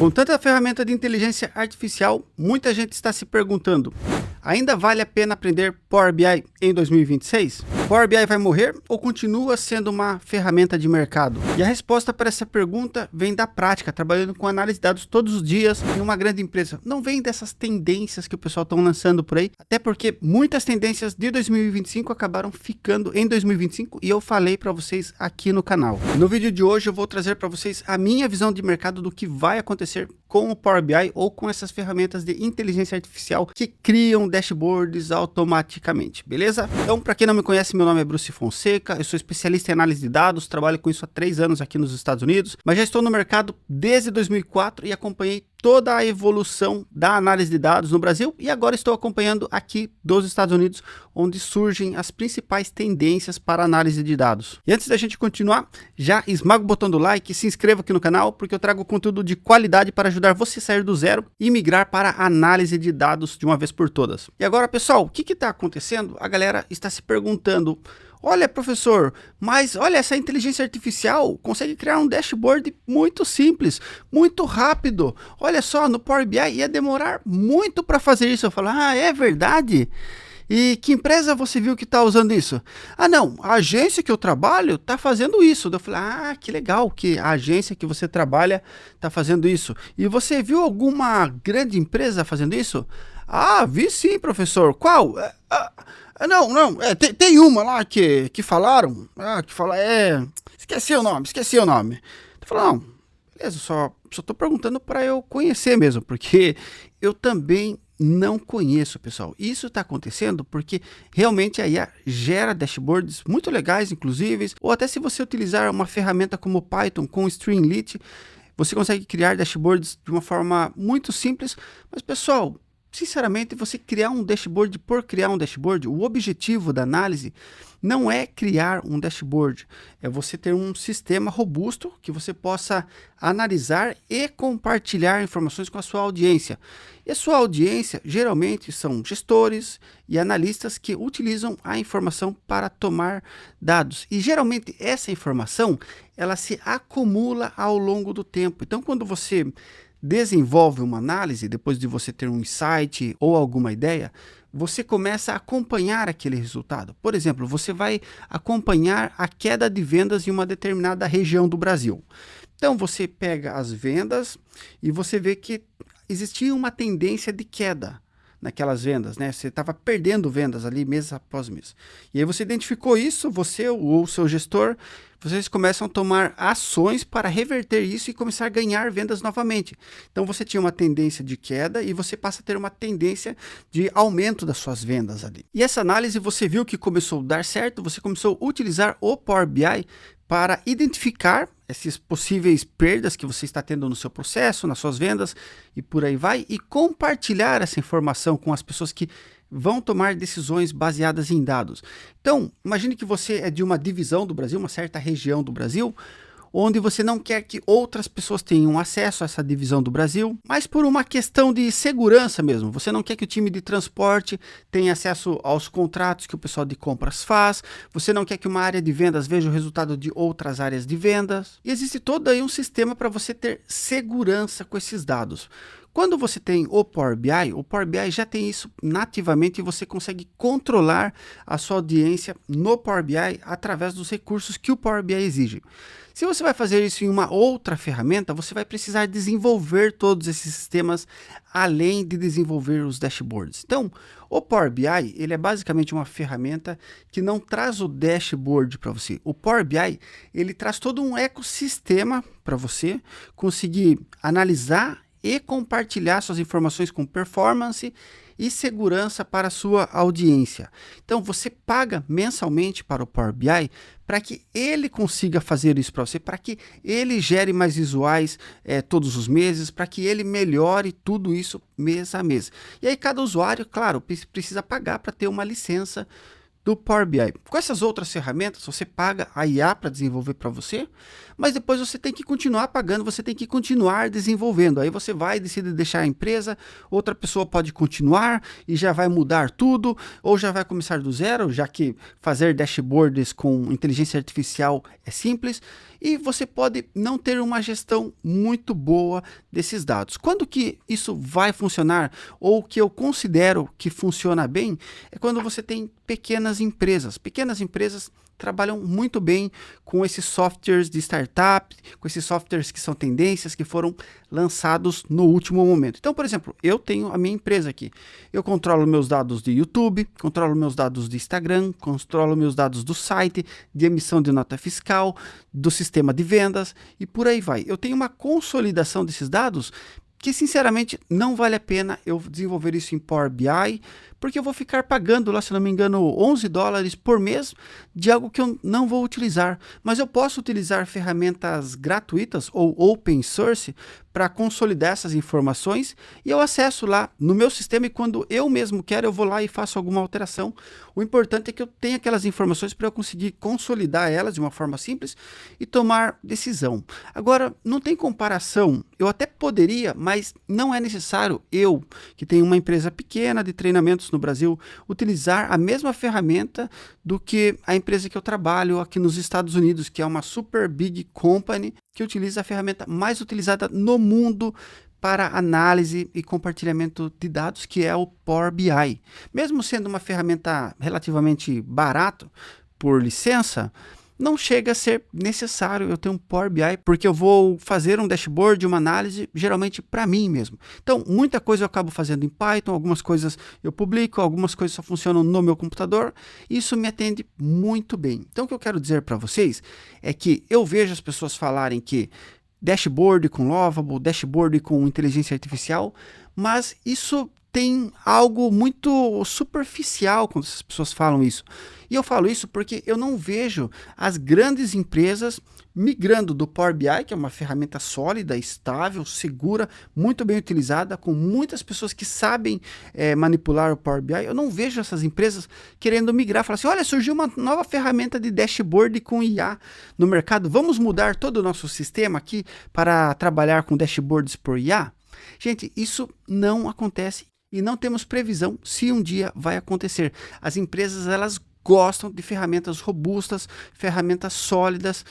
Com tanta ferramenta de inteligência artificial, muita gente está se perguntando: ainda vale a pena aprender Power BI em 2026? Power BI vai morrer ou continua sendo uma ferramenta de mercado? E a resposta para essa pergunta vem da prática, trabalhando com análise de dados todos os dias em uma grande empresa. Não vem dessas tendências que o pessoal está lançando por aí, até porque muitas tendências de 2025 acabaram ficando em 2025 e eu falei para vocês aqui no canal. No vídeo de hoje eu vou trazer para vocês a minha visão de mercado do que vai acontecer com o Power BI ou com essas ferramentas de inteligência artificial que criam dashboards automaticamente, beleza? Então, para quem não me conhece, meu nome é Bruce Fonseca, eu sou especialista em análise de dados, trabalho com isso há 3 anos aqui nos Estados Unidos, mas já estou no mercado desde 2004 e acompanhei toda a evolução da análise de dados no Brasil e agora estou acompanhando aqui dos Estados Unidos, onde surgem as principais tendências para análise de dados. E antes da gente continuar, já esmaga o botão do like e se inscreva aqui no canal, porque eu trago conteúdo de qualidade para ajudar você a sair do zero e migrar para a análise de dados de uma vez por todas. E agora, pessoal, o que está acontecendo? A galera está se perguntando: olha, professor, mas olha, essa inteligência artificial consegue criar um dashboard muito simples, muito rápido. Olha só, no Power BI ia demorar muito para fazer isso. Eu falo: ah, é verdade? E que empresa você viu que está usando isso? Ah, não, a agência que eu trabalho está fazendo isso. Eu falei: ah, que legal que a agência que você trabalha está fazendo isso. E você viu alguma grande empresa fazendo isso? Ah, vi sim, professor. Qual? Não, tem uma lá que falaram, esqueci o nome. Eu falei: não, beleza, só tô perguntando para eu conhecer mesmo, porque eu também não conheço, pessoal. Isso está acontecendo porque realmente a IA gera dashboards muito legais, inclusive, ou até se você utilizar uma ferramenta como Python com Streamlit, você consegue criar dashboards de uma forma muito simples. Mas, pessoal, sinceramente, você criar um dashboard por criar um dashboard, o objetivo da análise não é criar um dashboard, é você ter um sistema robusto que você possa analisar e compartilhar informações com a sua audiência. E a sua audiência geralmente são gestores e analistas que utilizam a informação para tomar dados. E geralmente essa informação ela se acumula ao longo do tempo. Então, quando você desenvolve uma análise, depois de você ter um insight ou alguma ideia, você começa a acompanhar aquele resultado. Por exemplo, você vai acompanhar a queda de vendas em uma determinada região do Brasil. Então, você pega as vendas e você vê que existia uma tendência de queda naquelas vendas, né? Você estava perdendo vendas ali mês após mês. E aí você identificou isso, você ou o seu gestor, vocês começam a tomar ações para reverter isso e começar a ganhar vendas novamente. Então você tinha uma tendência de queda e você passa a ter uma tendência de aumento das suas vendas ali. E essa análise você viu que começou a dar certo, você começou a utilizar o Power BI para identificar essas possíveis perdas que você está tendo no seu processo, nas suas vendas e por aí vai, e compartilhar essa informação com as pessoas que vão tomar decisões baseadas em dados. Então, imagine que você é de uma divisão do Brasil, uma certa região do Brasil, onde você não quer que outras pessoas tenham acesso a essa divisão do Brasil, mas por uma questão de segurança mesmo. Você não quer que o time de transporte tenha acesso aos contratos que o pessoal de compras faz, você não quer que uma área de vendas veja o resultado de outras áreas de vendas. E existe todo aí um sistema para você ter segurança com esses dados. Quando você tem o Power BI já tem isso nativamente e você consegue controlar a sua audiência no Power BI através dos recursos que o Power BI exige. Se você vai fazer isso em uma outra ferramenta, você vai precisar desenvolver todos esses sistemas além de desenvolver os dashboards. Então, o Power BI ele é basicamente uma ferramenta que não traz o dashboard para você. O Power BI ele traz todo um ecossistema para você conseguir analisar e compartilhar suas informações com performance e segurança para a sua audiência. Então você paga mensalmente para o Power BI para que ele consiga fazer isso para você, para que ele gere mais visuais todos os meses, para que ele melhore tudo isso mês a mês. E aí cada usuário, claro, precisa pagar para ter uma licença do Power BI. Com essas outras ferramentas, você paga a IA para desenvolver para você, mas depois você tem que continuar pagando, você tem que continuar desenvolvendo. Aí você vai e decide deixar a empresa, outra pessoa pode continuar e já vai mudar tudo, ou já vai começar do zero, já que fazer dashboards com inteligência artificial é simples, e você pode não ter uma gestão muito boa desses dados. Quando que isso vai funcionar, ou que eu considero que funciona bem, é quando você tem pequenas empresas. Pequenas empresas trabalham muito bem com esses softwares de startup, com esses softwares que são tendências, que foram lançados no último momento. Então, por exemplo, eu tenho a minha empresa aqui. Eu controlo meus dados de YouTube, controlo meus dados de Instagram, controlo meus dados do site, de emissão de nota fiscal, do sistema de vendas e por aí vai. Eu tenho uma consolidação desses dados que, sinceramente, não vale a pena eu desenvolver isso em Power BI, porque eu vou ficar pagando lá, se não me engano, $11 por mês de algo que eu não vou utilizar. Mas eu posso utilizar ferramentas gratuitas ou open source para consolidar essas informações e eu acesso lá no meu sistema e quando eu mesmo quero, eu vou lá e faço alguma alteração. O importante é que eu tenha aquelas informações para eu conseguir consolidar elas de uma forma simples e tomar decisão. Agora, não tem comparação. Eu até poderia, mas não é necessário eu, que tenho uma empresa pequena de treinamentos no Brasil, utilizar a mesma ferramenta do que a empresa que eu trabalho aqui nos Estados Unidos, que é uma super big company, que utiliza a ferramenta mais utilizada no mundo para análise e compartilhamento de dados, que é o Power BI. Mesmo sendo uma ferramenta relativamente barata por licença, não chega a ser necessário eu ter um Power BI, porque eu vou fazer um dashboard, uma análise, geralmente para mim mesmo. Então, muita coisa eu acabo fazendo em Python, algumas coisas eu publico, algumas coisas só funcionam no meu computador, e isso me atende muito bem. Então, o que eu quero dizer para vocês é que eu vejo as pessoas falarem que dashboard com Lovable, dashboard com inteligência artificial, mas isso tem algo muito superficial quando as pessoas falam isso. E eu falo isso porque eu não vejo as grandes empresas migrando do Power BI, que é uma ferramenta sólida, estável, segura, muito bem utilizada, com muitas pessoas que sabem manipular o Power BI. Eu não vejo essas empresas querendo migrar, falar assim, olha, surgiu uma nova ferramenta de dashboard com IA no mercado, vamos mudar todo o nosso sistema aqui para trabalhar com dashboards por IA? Gente, isso não acontece e não temos previsão se um dia vai acontecer. As empresas, elas gostam de ferramentas robustas, ferramentas sólidas,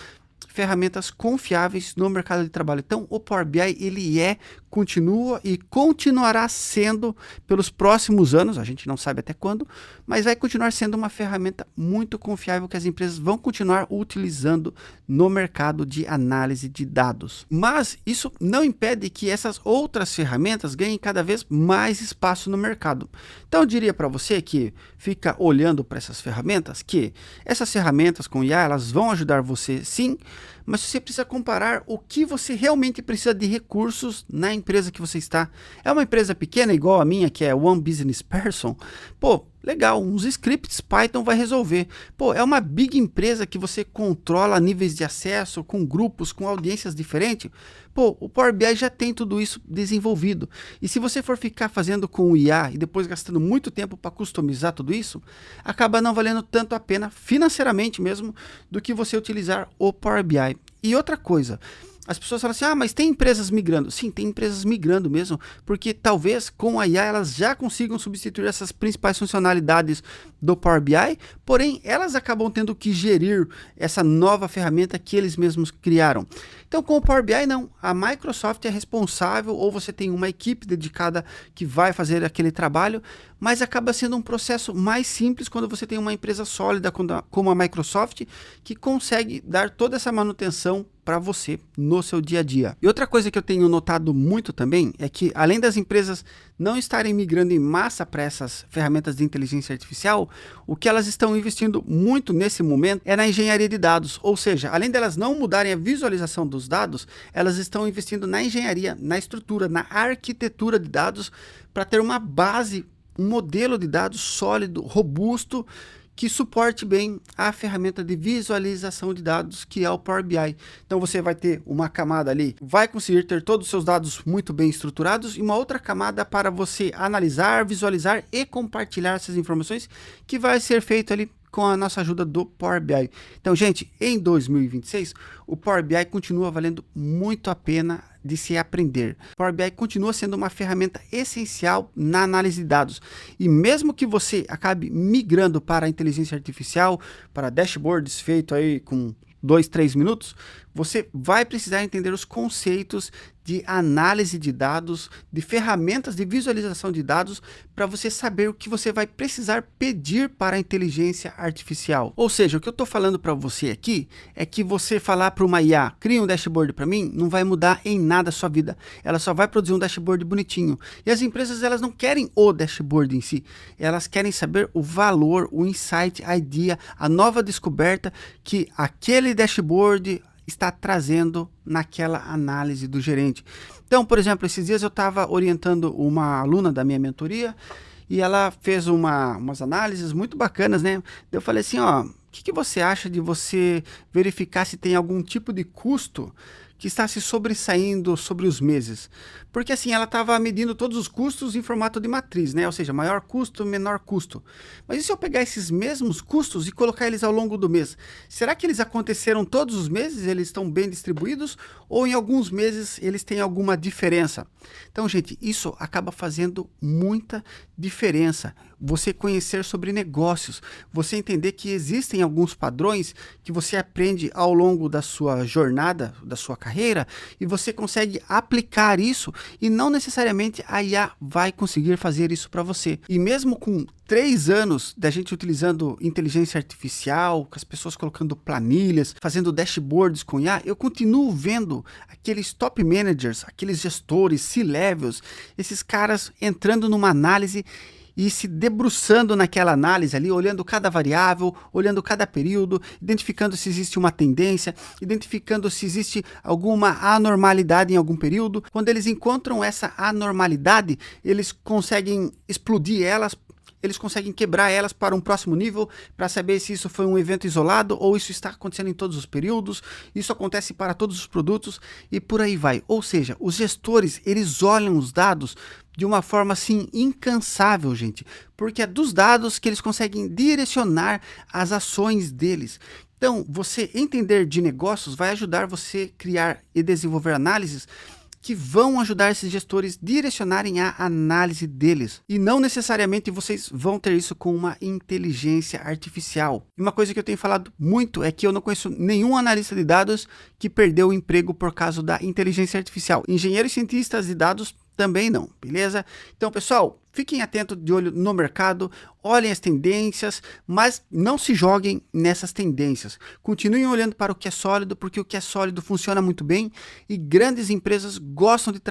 ferramentas confiáveis no mercado de trabalho. Então, o Power BI, ele continua e continuará sendo pelos próximos anos, a gente não sabe até quando, mas vai continuar sendo uma ferramenta muito confiável que as empresas vão continuar utilizando no mercado de análise de dados. Mas isso não impede que essas outras ferramentas ganhem cada vez mais espaço no mercado. Então, eu diria para você que fica olhando para essas ferramentas, que essas ferramentas com IA, elas vão ajudar você sim, mas você precisa comparar o que você realmente precisa de recursos na empresa que você está. É uma empresa pequena igual a minha, que é One Business Person? Pô, legal, uns scripts Python vai resolver. Pô, é uma big empresa que você controla níveis de acesso, com grupos, com audiências diferentes. Pô, o Power BI já tem tudo isso desenvolvido. E se você for ficar fazendo com o IA e depois gastando muito tempo para customizar tudo isso, acaba não valendo tanto a pena, financeiramente mesmo, do que você utilizar o Power BI. E outra coisa, as pessoas falam assim, ah, mas tem empresas migrando. Sim, tem empresas migrando mesmo, porque talvez com a IA elas já consigam substituir essas principais funcionalidades do Power BI, porém elas acabam tendo que gerir essa nova ferramenta que eles mesmos criaram. Então com o Power BI não, a Microsoft é responsável, ou você tem uma equipe dedicada que vai fazer aquele trabalho, mas acaba sendo um processo mais simples quando você tem uma empresa sólida como a Microsoft, que consegue dar toda essa manutenção para você no seu dia a dia. E outra coisa que eu tenho notado muito também é que, além das empresas não estarem migrando em massa para essas ferramentas de inteligência artificial, o que elas estão investindo muito nesse momento é na engenharia de dados, ou seja, além delas não mudarem a visualização dos dados, elas estão investindo na engenharia, na estrutura, na arquitetura de dados, para ter uma base, um modelo de dados sólido, robusto, que suporte bem a ferramenta de visualização de dados, que é o Power BI. Então você vai ter uma camada ali, vai conseguir ter todos os seus dados muito bem estruturados, e uma outra camada para você analisar, visualizar e compartilhar essas informações, que vai ser feito ali com a nossa ajuda do Power BI. Então, gente, em 2026, o Power BI continua valendo muito a pena de se aprender. O Power BI continua sendo uma ferramenta essencial na análise de dados. E mesmo que você acabe migrando para a inteligência artificial, para dashboards feitos aí com 2, 3 minutos, você vai precisar entender os conceitos de análise de dados, de ferramentas de visualização de dados, para você saber o que você vai precisar pedir para a inteligência artificial. Ou seja, o que eu estou falando para você aqui é que você falar para uma IA, cria um dashboard para mim, não vai mudar em nada a sua vida. Ela só vai produzir um dashboard bonitinho. E as empresas, elas não querem o dashboard em si, elas querem saber o valor, o insight, a ideia, a nova descoberta que aquele dashboard está trazendo naquela análise do gerente. Então, por exemplo, esses dias eu estava orientando uma aluna da minha mentoria e ela fez umas análises muito bacanas, né? Eu falei assim, ó, o que você acha de você verificar se tem algum tipo de custo que está se sobressaindo sobre os meses? Porque assim, ela estava medindo todos os custos em formato de matriz, né? Ou seja, maior custo, menor custo. Mas e se eu pegar esses mesmos custos e colocar eles ao longo do mês? Será que eles aconteceram todos os meses? Eles estão bem distribuídos? Ou em alguns meses eles têm alguma diferença? Então, gente, isso acaba fazendo muita diferença. Você conhecer sobre negócios, você entender que existem alguns padrões que você aprende ao longo da sua jornada, da sua carreira, e você consegue aplicar isso e não necessariamente a IA vai conseguir fazer isso para você. E mesmo com 3 anos da gente utilizando inteligência artificial, com as pessoas colocando planilhas, fazendo dashboards com IA, eu continuo vendo aqueles top managers, aqueles gestores, C-levels, esses caras entrando numa análise e se debruçando naquela análise ali, olhando cada variável, olhando cada período, identificando se existe uma tendência, identificando se existe alguma anormalidade em algum período. Quando eles encontram essa anormalidade, eles conseguem explodir elas, eles conseguem quebrar elas para um próximo nível, para saber se isso foi um evento isolado ou isso está acontecendo em todos os períodos, isso acontece para todos os produtos e por aí vai. Ou seja, os gestores, eles olham os dados de uma forma assim incansável, gente, porque é dos dados que eles conseguem direcionar as ações deles. Então, você entender de negócios vai ajudar você a criar e desenvolver análises que vão ajudar esses gestores a direcionarem a análise deles. E não necessariamente vocês vão ter isso com uma inteligência artificial. E uma coisa que eu tenho falado muito é que eu não conheço nenhum analista de dados que perdeu o emprego por causa da inteligência artificial. Engenheiros e cientistas de dados também não, beleza? Então, pessoal, fiquem atentos de olho no mercado, olhem as tendências, mas não se joguem nessas tendências. Continuem olhando para o que é sólido, porque o que é sólido funciona muito bem e grandes empresas gostam de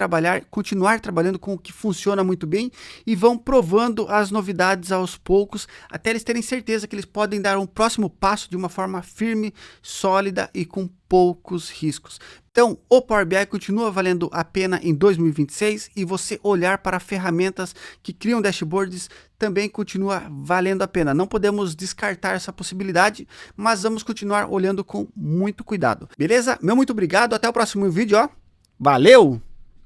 continuar trabalhando com o que funciona muito bem e vão provando as novidades aos poucos, até eles terem certeza que eles podem dar um próximo passo de uma forma firme, sólida e com poucos riscos. Então, o Power BI continua valendo a pena em 2026 e você olhar para ferramentas que criam dashboards também continua valendo a pena. Não podemos descartar essa possibilidade, mas vamos continuar olhando com muito cuidado. Beleza? Meu muito obrigado, até o próximo vídeo, ó. Valeu!